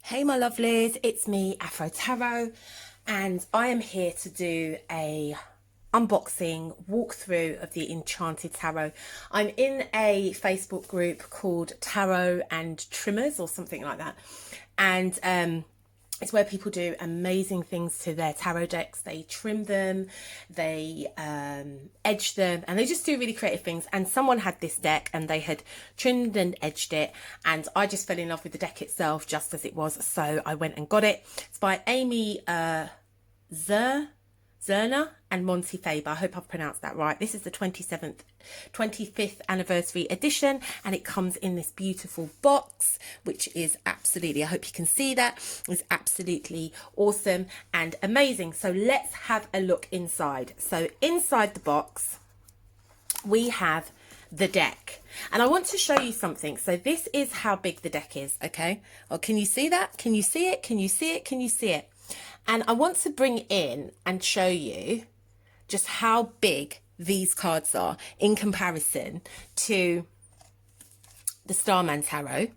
Hey my lovelies, it's me, Afro Tarot, and I am here to do a unboxing walkthrough of the Enchanted Tarot. I'm in a Facebook group called Tarot and Trimmers or something like that, and it's where people do amazing things to their tarot decks. They trim them, they edge them, and they just do really creative things. And someone had this deck and they had trimmed and edged it, and I just fell in love with the deck itself just as it was, so I went and got it. It's by Amy Zerner and Monte Farber. I hope I've pronounced that right. This is the 25th anniversary edition, and it comes in this beautiful box, which is absolutely, I hope you can see that, is absolutely awesome and amazing. So let's have a look inside. So inside the box, we have the deck, and I want to show you something. So this is how big the deck is, okay? Oh, can you see that? Can you see it? Can you see it? Can you see it? And I want to bring in and show you just how big these cards are in comparison to the Starman Tarot,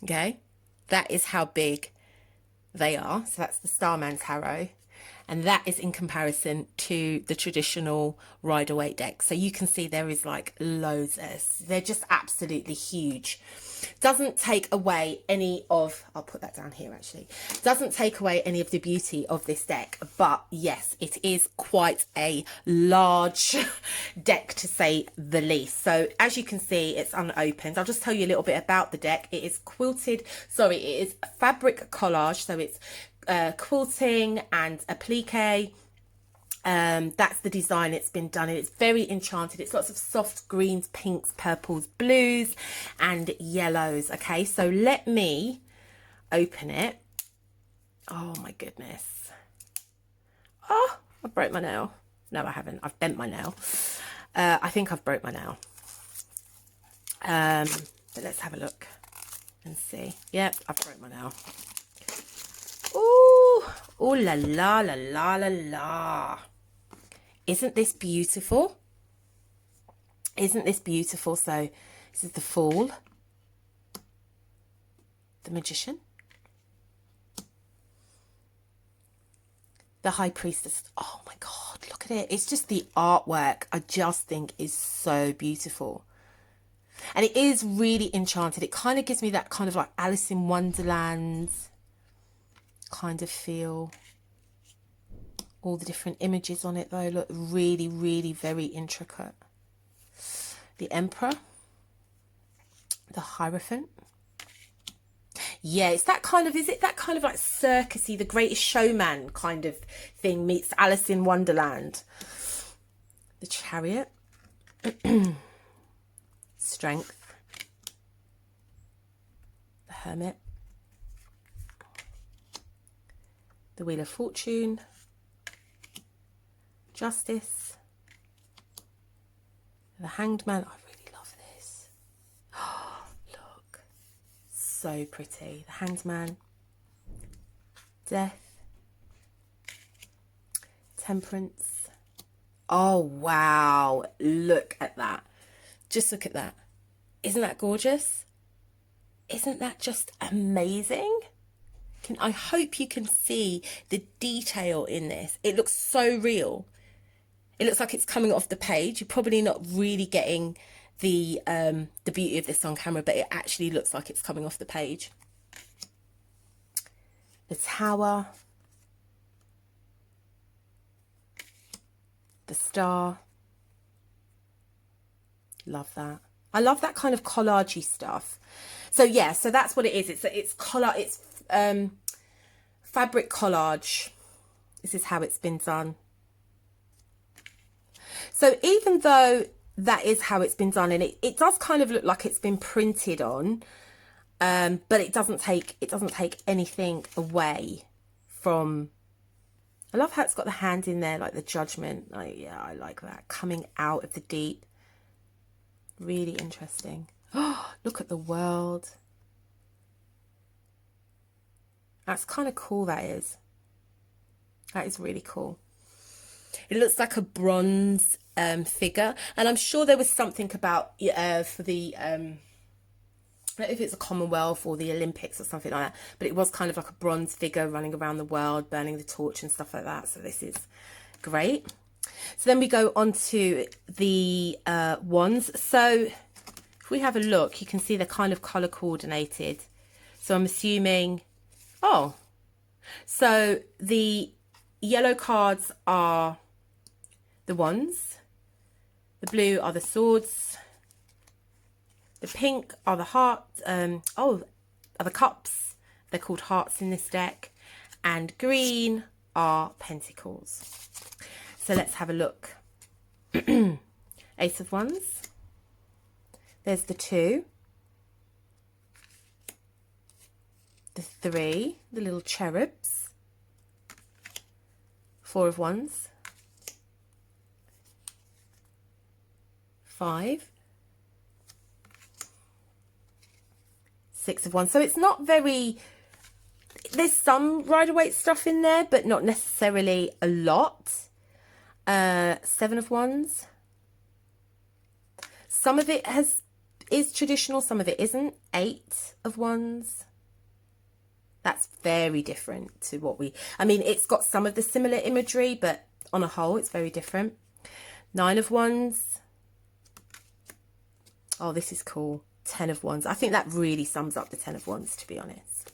okay? That is how big they are. So that's the Starman Tarot. And that is in comparison to the traditional Rider-Waite deck. So you can see there is like loads of this. They're just absolutely huge. Doesn't take away any of, I'll put that down here actually, doesn't take away any of the beauty of this deck, but yes, it is quite a large deck to say the least. So as you can see, it's unopened. I'll just tell you a little bit about the deck. It is quilted, sorry, it is fabric collage, so it's quilting and applique. That's the design it's been done in. It's very enchanted. It's lots of soft greens, pinks, purples, blues and yellows. Okay, so let me open it. Oh my goodness. Oh, I broke my nail. No, I haven't. I've bent my nail. I think I've broke my nail. But let's have a look and see. Yep, I've broke my nail. Ooh, ooh la la la la la la. Isn't this beautiful? Isn't this beautiful? So this is the Fool, the Magician, the High Priestess. Oh my God, look at it. It's just the artwork, I just think is so beautiful. And it is really enchanted. It kind of gives me that kind of like Alice in Wonderland kind of feel. All the different images on it though look really, really very intricate. The Emperor, the Hierophant. Yeah, it's that kind of, is it that kind of like circusy, The Greatest Showman kind of thing meets Alice in Wonderland. The Chariot. Strength. The Hermit. The Wheel of Fortune, Justice, the Hanged Man. I really love this. Oh, look, so pretty. The Hanged Man, Death, Temperance. Oh wow, look at that. Just look at that. Isn't that gorgeous? Isn't that just amazing? I hope you can see the detail in this. It looks so real. It looks like it's coming off the page. You're probably not really getting the beauty of this on camera, but it actually looks like it's coming off the page. The Tower, the Star. Love that. I love that kind of collagey stuff. So yeah, so that's what it is. It's collage. It's fabric collage. This is how it's been done. So even though that is how it's been done, and it does kind of look like it's been printed on, but it doesn't take anything away from. I love how it's got the hand in there, like the Judgment. Yeah, I like that, coming out of the deep. Really interesting. Oh, look at the World. That's kind of cool, that is. That is really cool. It looks like a bronze figure, and I'm sure there was something about for the I don't know if it's a Commonwealth or the Olympics or something like that, but it was kind of like a bronze figure running around the world, burning the torch and stuff like that. So this is great. So then we go on to the wands. So if we have a look, you can see they're kind of color coordinated. So I'm assuming, oh, so the yellow cards are the wands, the blue are the swords, the pink are the hearts, are the cups. They're called hearts in this deck. And green are pentacles. So let's have a look. Ace of Wands. There's the 2. The 3, the little cherubs. 4 of Wands. 5. 6 of Wands. So it's not very, there's some Rider-Waite stuff in there, but not necessarily a lot. 7 of Wands. Some of it is traditional, some of it isn't. 8 of Wands. That's very different to what I mean, it's got some of the similar imagery, but on a whole, it's very different. 9 of Wands. Oh, this is cool. 10 of Wands. I think that really sums up the 10 of Wands, to be honest.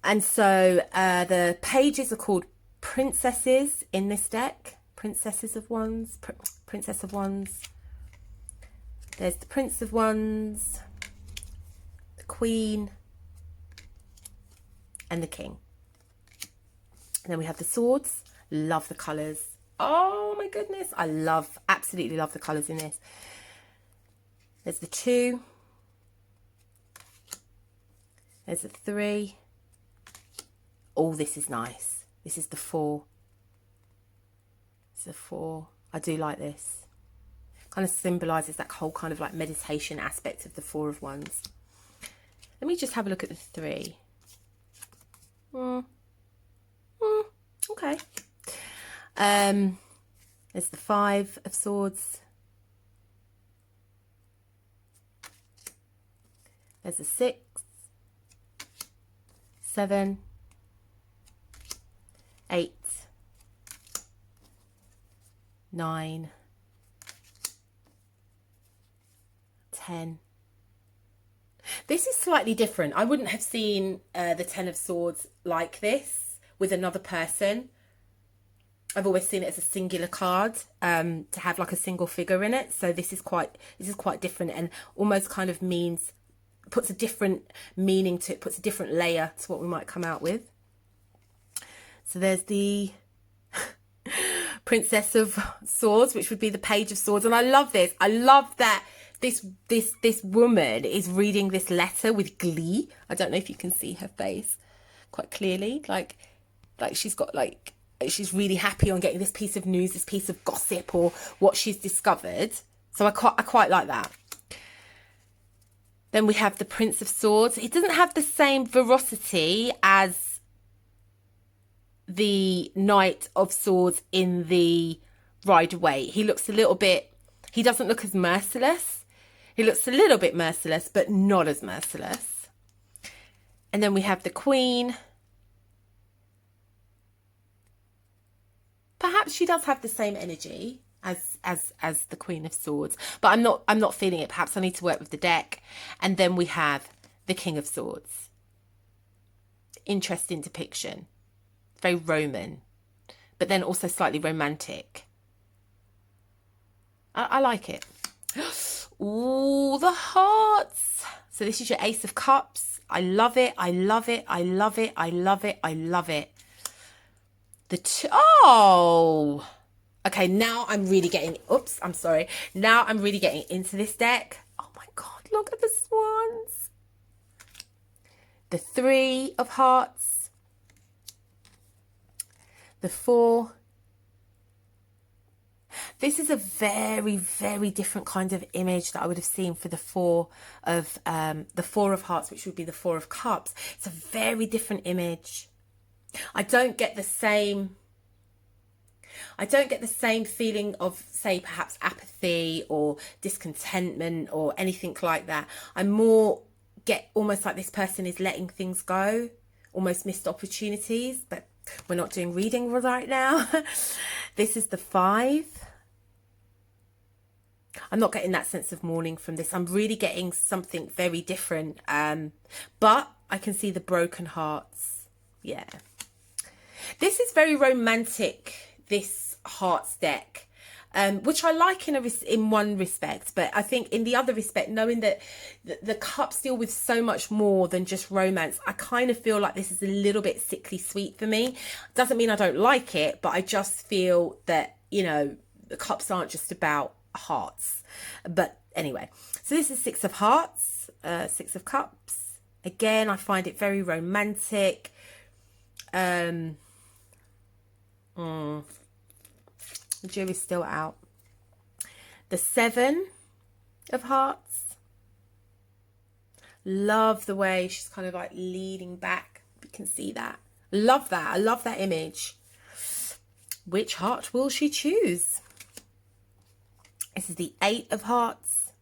And so the pages are called princesses in this deck. Princesses of Wands. Princess of Wands. There's the Prince of Wands, the Queen, and the King. And then we have the swords. Love the colours. Oh my goodness. I absolutely love the colours in this. There's the 2. There's the 3. Oh, this is nice. This is the 4. It's the 4. I do like this. Kind of symbolises that whole kind of like meditation aspect of the 4 of Wands. Let me just have a look at the 3. Okay. There's the 5 of Swords. There's a 6, 7, 8, 9, 10. This is slightly different. I wouldn't have seen the 10 of Swords like this with another person. I've always seen it as a singular card, to have like a single figure in it. So this is quite different, and almost kind of puts a different meaning to it, puts a different layer to what we might come out with. So there's the Princess of Swords, which would be the Page of Swords. And I love this. I love that this woman is reading this letter with glee. I don't know if you can see her face quite clearly. Like she's got she's really happy on getting this piece of news, this piece of gossip, or what she's discovered. So I quite like that. Then we have the Prince of Swords. He doesn't have the same ferocity as the Knight of Swords in the Rider-Waite. He looks a little bit, he doesn't look as merciless. He looks a little bit merciless, but not as merciless. And then we have the Queen. Perhaps she does have the same energy as the Queen of Swords, but I'm not feeling it. Perhaps I need to work with the deck. And then we have the King of Swords. Interesting depiction. Very Roman, but then also slightly romantic. I like it. Ooh, the hearts. So this is your Ace of Cups. I love it. I love it. I love it. I love it. I love it. Oh, okay, now I'm really getting, oops, I'm sorry. Now I'm really getting into this deck. Oh my God, look at the swans. The 3 of Hearts. The 4. This is a very, very different kind of image that I would have seen for the 4 of Hearts, which would be the 4 of Cups. It's a very different image. I don't get the same I don't get the same feeling of, say, perhaps apathy or discontentment or anything like that. I more get almost like this person is letting things go, almost missed opportunities, but we're not doing reading right now. This is the 5. I'm not getting that sense of mourning from this. I'm really getting something very different. But I can see the broken hearts. Yeah. This is very romantic, this hearts deck, which I like in one respect. But I think in the other respect, knowing that the cups deal with so much more than just romance, I kind of feel like this is a little bit sickly sweet for me. Doesn't mean I don't like it, but I just feel that, you know, the cups aren't just about hearts. But anyway, so this is 6 of hearts, 6 of cups. Again, I find it very romantic. The jury's still out. The 7 of hearts. Love the way she's kind of like leaning back. You can see that. Love that. I love that image. Which heart will she choose? This is the 8 of hearts.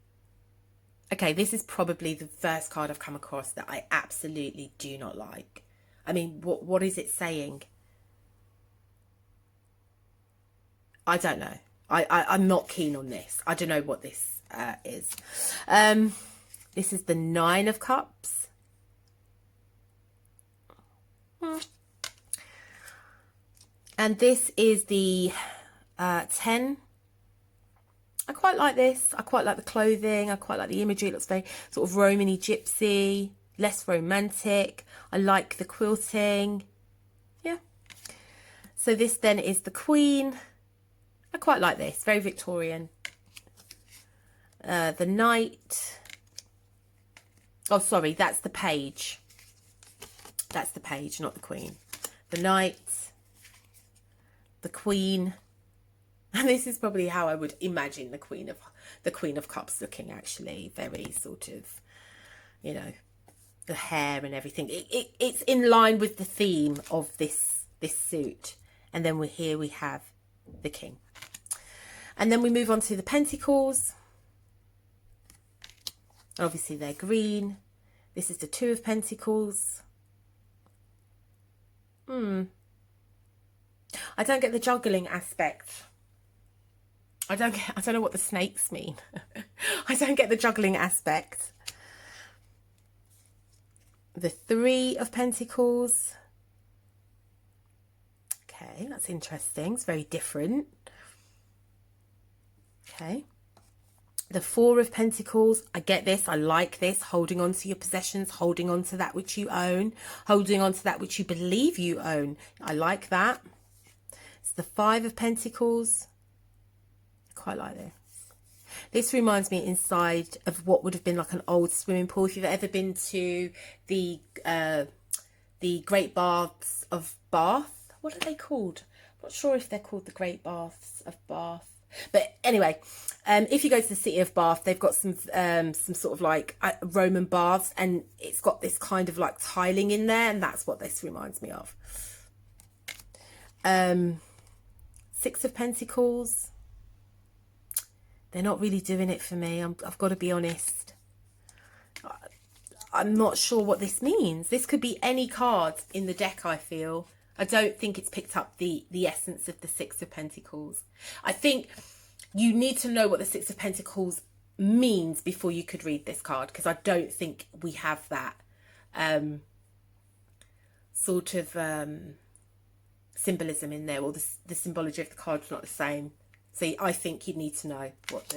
Okay, this is probably the first card I've come across that I absolutely do not like. I mean, what is it saying? I don't know. I'm not keen on this. I don't know what this is. This is the 9 of cups. And this is the 10. I quite like this. I quite like the clothing. I quite like the imagery. It looks very sort of Romany gypsy, less romantic. I like the quilting. Yeah. So this then is the Queen. I quite like this. Very Victorian. The Knight. Oh, sorry. That's the Page. That's the Page, not the Queen. The Knight. The Queen. And this is probably how I would imagine the Queen of Cups looking, actually. Very sort of, you know, the hair and everything. It's in line with the theme of this suit. And then here we have the King. And then we move on to the Pentacles. Obviously they're green. This is the 2 of Pentacles. I don't get the juggling aspect. I don't know what the snakes mean. I don't get the juggling aspect. The 3 of Pentacles. Okay, that's interesting. It's very different. Okay. The 4 of Pentacles. I get this. I like this. Holding on to your possessions. Holding on to that which you own. Holding on to that which you believe you own. I like that. It's the 5 of Pentacles. Quite like this. This reminds me inside of what would have been like an old swimming pool. If you've ever been to the Great Baths of Bath, what are they called? I'm not sure if they're called the Great Baths of Bath. But anyway, if you go to the city of Bath, they've got some sort of like Roman baths, and it's got this kind of like tiling in there, and that's what this reminds me of. 6 of Pentacles. They're not really doing it for me. I've got to be honest. I'm not sure what this means. This could be any card in the deck, I feel. I don't think it's picked up the essence of the 6 of Pentacles. I think you need to know what the 6 of Pentacles means before you could read this card, because I don't think we have that sort of symbolism in there, or the symbology of the card's not the same. So I think you need to know what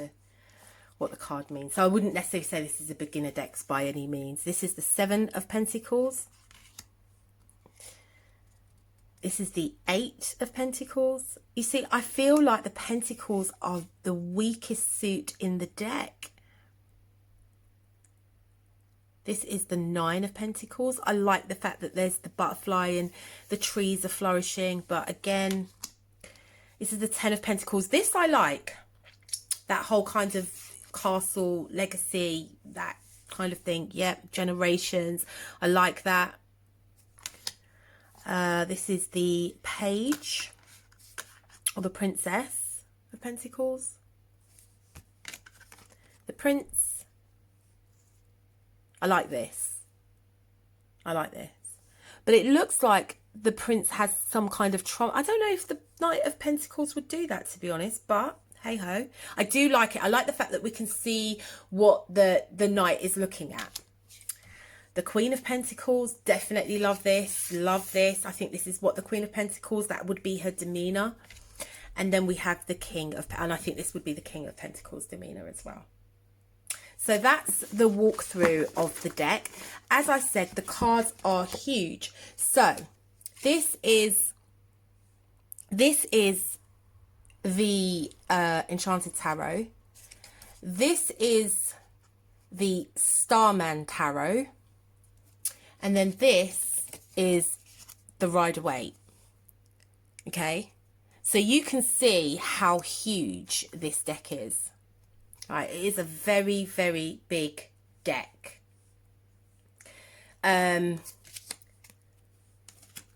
the card means. So I wouldn't necessarily say this is a beginner deck by any means. This is the 7 of Pentacles. This is the 8 of Pentacles. You see, I feel like the Pentacles are the weakest suit in the deck. This is the 9 of Pentacles. I like the fact that there's the butterfly and the trees are flourishing. But again, this is the 10 of Pentacles. This I like. That whole kind of castle, legacy, that kind of thing. Yep, generations. I like that. This is the Page or the Princess of Pentacles, the Prince. I like this. I like this. But it looks like the Prince has some kind of trauma. I don't know if the Knight of Pentacles would do that, to be honest, but hey ho. I do like it. I like the fact that we can see what the Knight is looking at. The Queen of Pentacles, definitely love this. Love this. I think this is what the Queen of Pentacles, that would be her demeanour. And then we have the King of, and I think this would be the King of Pentacles demeanour as well. So that's the walkthrough of the deck. As I said, the cards are huge. So this is the Enchanted Tarot. This is the Starman Tarot. And then this is the Rider-Waite. Okay. So you can see how huge this deck is. Right, it is a very, very big deck. I'm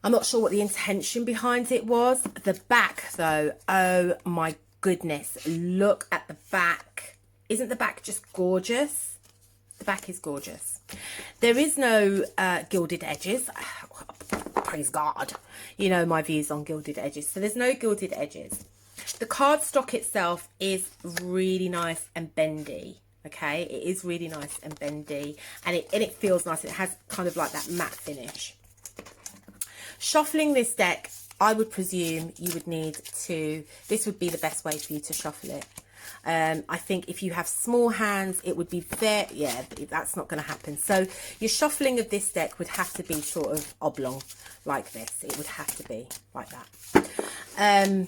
not sure what the intention behind it was. The back, though, oh my goodness, look at the back. Isn't the back just gorgeous? The back is gorgeous. There is no gilded edges. Praise God. You know my views on gilded edges. So there's no gilded edges. The cardstock itself is really nice and bendy. Okay, it is really nice and bendy, and it feels nice. It has kind of like that matte finish. Shuffling this deck, I would presume you would need to, this would be the best way for you to shuffle it. I think if you have small hands, it would be fair. Yeah, that's not going to happen. So your shuffling of this deck would have to be sort of oblong like this. It would have to be like that.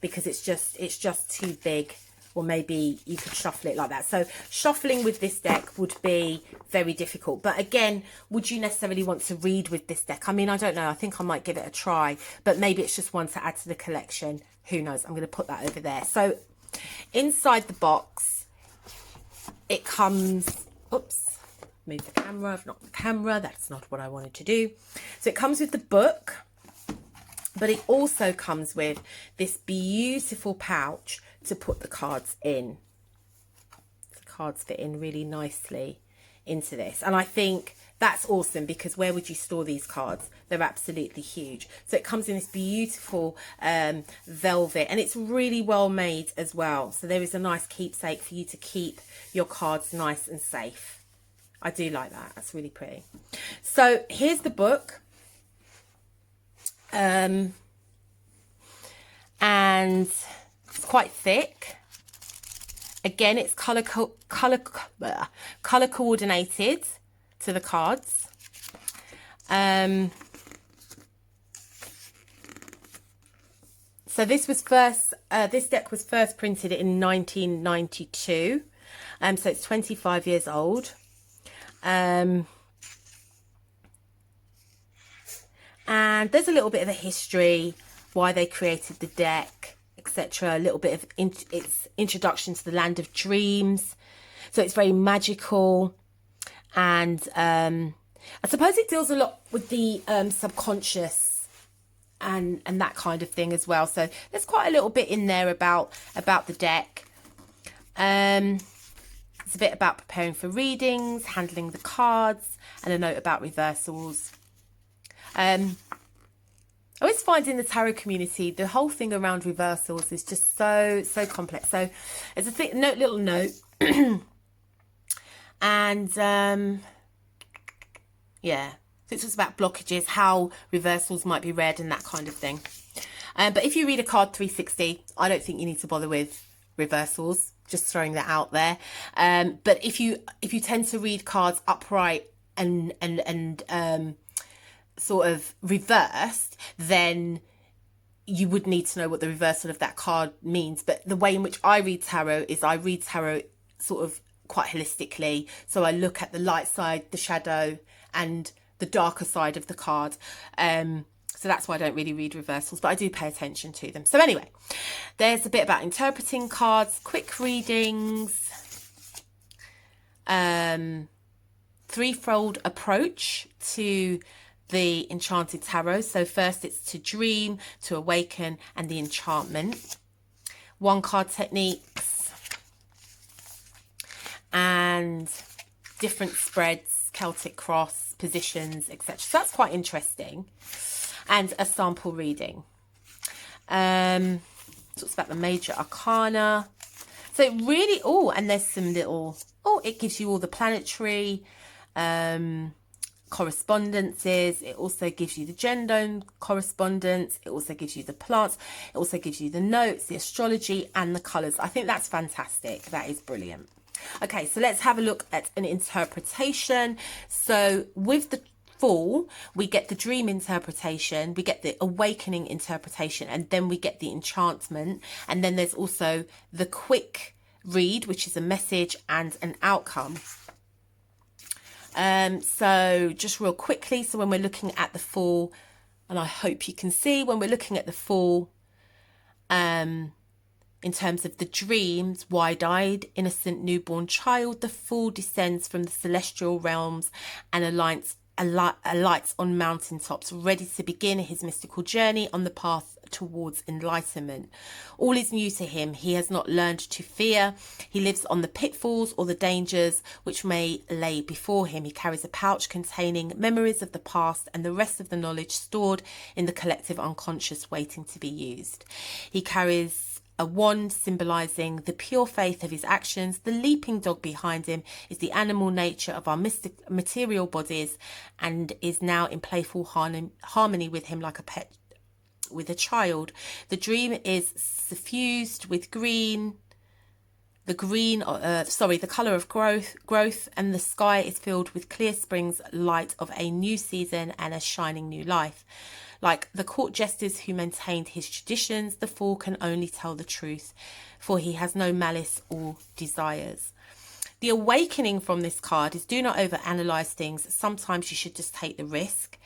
Because it's just too big, or maybe you could shuffle it like that. So shuffling with this deck would be very difficult. But again, would you necessarily want to read with this deck? I mean, I don't know. I think I might give it a try, but maybe it's just one to add to the collection. Who knows? I'm going to put that over there. So inside the box, it comes, oops, move the camera. I've knocked the camera. That's not what I wanted to do. So it comes with the book. But it also comes with this beautiful pouch to put the cards in. The cards fit in really nicely into this. And I think that's awesome, because where would you store these cards? They're absolutely huge. So it comes in this beautiful velvet, and it's really well made as well. So there is a nice keepsake for you to keep your cards nice and safe. I do like that. That's really pretty. So here's the book. And it's quite thick. Again, it's color coordinated to the cards. So this was first, this deck was first printed in 1992. So it's 25 years old. And there's a little bit of a history, why they created the deck, etc. A little bit of its introduction to the land of dreams. So it's very magical. And I suppose it deals a lot with the subconscious and that kind of thing as well. So there's quite a little bit in there about the deck. It's a bit about preparing for readings, handling the cards, and a note about reversals. I always find in the tarot community, the whole thing around reversals is just so complex. So there's a little note. And yeah, so it's just about blockages, how reversals might be read and that kind of thing. But if you read a card 360, I don't think you need to bother with reversals. Just throwing that out there. But if you tend to read cards upright and sort of reversed, then you would need to know what the reversal of that card means. But the way in which I read tarot is I read tarot sort of quite holistically. So I look at the light side, the shadow, and the darker side of the card. So that's why I don't really read reversals, but I do pay attention to them. So anyway, there's a bit about interpreting cards, quick readings, threefold approach to the Enchanted Tarot. So first it's to dream, to awaken, and the enchantment. 1 card techniques and different spreads, Celtic cross, positions, etc. So that's quite interesting. And a sample reading. Talks about the major arcana. So it really, oh, and there's some little, oh, it gives you all the planetary correspondences. It also gives you the gender correspondence. It also gives you the plants. It also gives you the notes, the astrology, and the colours. I think that's fantastic. That is brilliant. Okay, so let's have a look at an interpretation. So with the Fool, we get the dream interpretation, we get the awakening interpretation, and then we get the enchantment. And then there's also the quick read, which is a message and an outcome. So just real quickly, so when we're looking at the Fool, and I hope you can see, when we're looking at the Fool, in terms of the dreams, wide-eyed, innocent newborn child, the Fool descends from the celestial realms and alights on mountaintops, ready to begin his mystical journey on the path towards enlightenment. All is new to him. He has not learned to fear. He lives on the pitfalls or the dangers which may lay before him. He carries a pouch containing memories of the past and the rest of the knowledge stored in the collective unconscious waiting to be used. He carries a wand symbolizing the pure faith of his actions. The leaping dog behind him is the animal nature of our material bodies and is now in playful harmony with him like a pet with a child. The dream is suffused with green, the colour of growth, and the sky is filled with clear springs, light of a new season and a shining new life. Like the court jesters who maintained his traditions, the Fool can only tell the truth, for he has no malice or desires. The awakening from this card is do not overanalyze things. Sometimes you should just take the risk.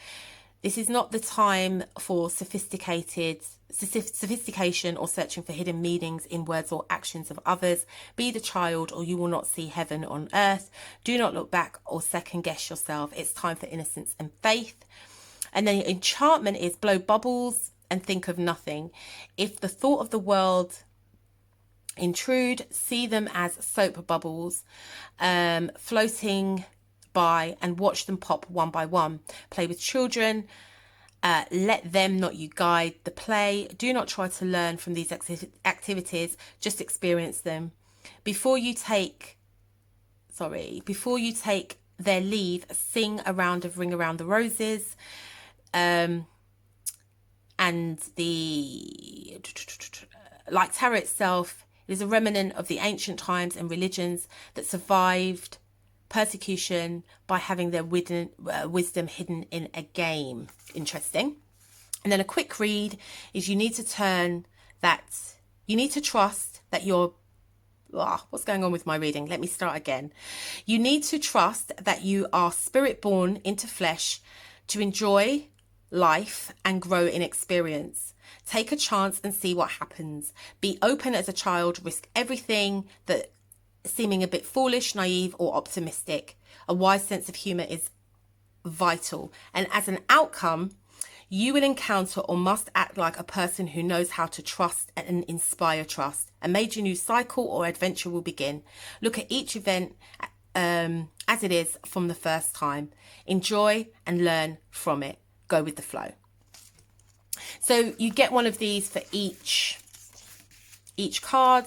This is not the time for sophistication or searching for hidden meanings in words or actions of others. Be the child or you will not see heaven on earth. Do not look back or second guess yourself. It's time for innocence and faith. And then enchantment is blow bubbles and think of nothing. If the thought of the world intrude, see them as soap bubbles floating by and watch them pop one by one. Play with children. Let them, not you, guide the play. Do not try to learn from these activities. Just experience them. Before you take their leave, sing a round of Ring Around the Roses. And like tarot itself, it is a remnant of the ancient times and religions that survived persecution by having their wisdom hidden in a game. Interesting. And then a quick read is you need to trust that you're what's going on with my reading? Let me start again. You need to trust that you are spirit born into flesh to enjoy life and grow in experience. Take a chance and see what happens. Be open as a child. Risk everything that seeming a bit foolish, naive, or optimistic. A wise sense of humour is vital. And as an outcome, you will encounter or must act like a person who knows how to trust and inspire trust. A major new cycle or adventure will begin. Look at each event as it is from the first time. Enjoy and learn from it. Go with the flow. So you get one of these for each card,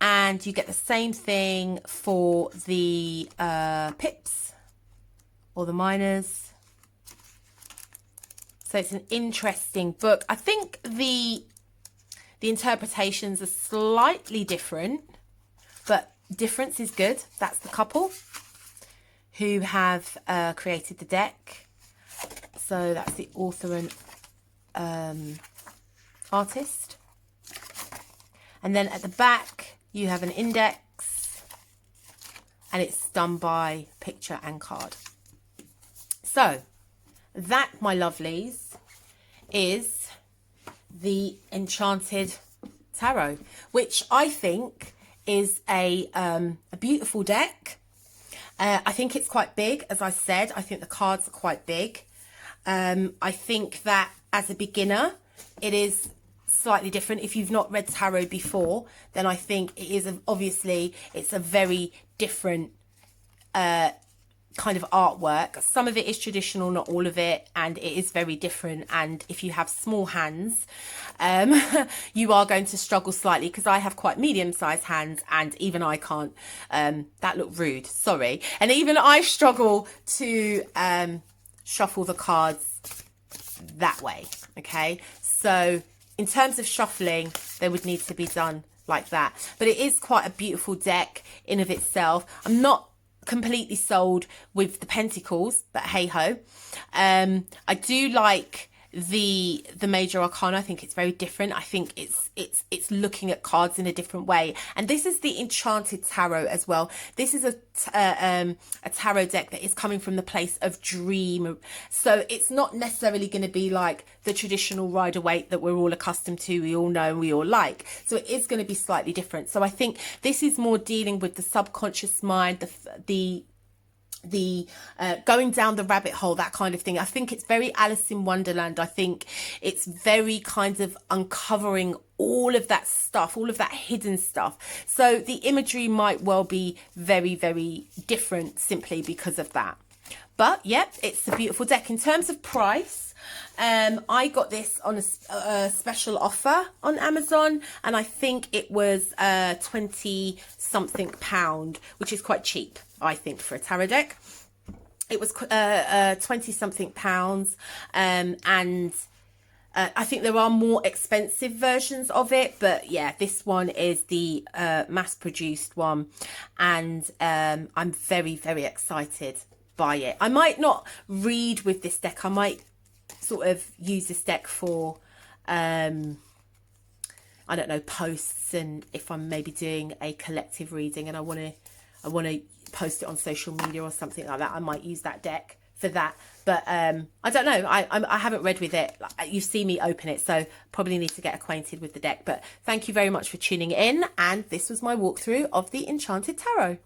and you get the same thing for the pips or the minors. So it's an interesting book. I think the interpretations are slightly different, but difference is good. That's the couple who have created the deck. So that's the author and artist. And then at the back, you have an index, and it's done by picture and card. So that, my lovelies, is the Enchanted Tarot, which I think is a beautiful deck. I think it's quite big, as I said. I think the cards are quite big. I think that as a beginner, it is slightly different. If you've not read tarot before, then I think it is obviously it's a very different kind of artwork. Some of it is traditional, not all of it, and it is very different. And if you have small hands, you are going to struggle slightly, because I have quite medium-sized hands, and even I can't that looked rude, sorry, and even I struggle to shuffle the cards that way. Okay, so in terms of shuffling, they would need to be done like that, but it is quite a beautiful deck in of itself. I'm not completely sold with the pentacles, but hey ho. I do like the major arcana. I think it's very different. I think it's looking at cards in a different way, and this is the Enchanted Tarot as well. This is a tarot deck that is coming from the place of dream, so it's not necessarily going to be like the traditional Rider-Waite that we're all accustomed to, we all know and we all like. So it is going to be slightly different. So I think this is more dealing with the subconscious mind, the going down the rabbit hole, that kind of thing. I think it's very Alice in Wonderland. I think it's very kind of uncovering all of that stuff, all of that hidden stuff. So the imagery might well be very, very different simply because of that. But yep, it's a beautiful deck. In terms of price, I got this on a special offer on Amazon, and I think it was 20 something pound, which is quite cheap, I think, for a tarot deck. It was 20 something pounds, and I think there are more expensive versions of it, but yeah, this one is the mass produced one, and I'm very, very excited by it. I might not read with this deck. I might sort of use this deck for I don't know, posts, and if I'm maybe doing a collective reading and I want to post it on social media or something like that, I might use that deck for that. But I don't know, I haven't read with it. You've seen me open it, so probably need to get acquainted with the deck. But thank you very much for tuning in, and this was my walkthrough of the Enchanted Tarot.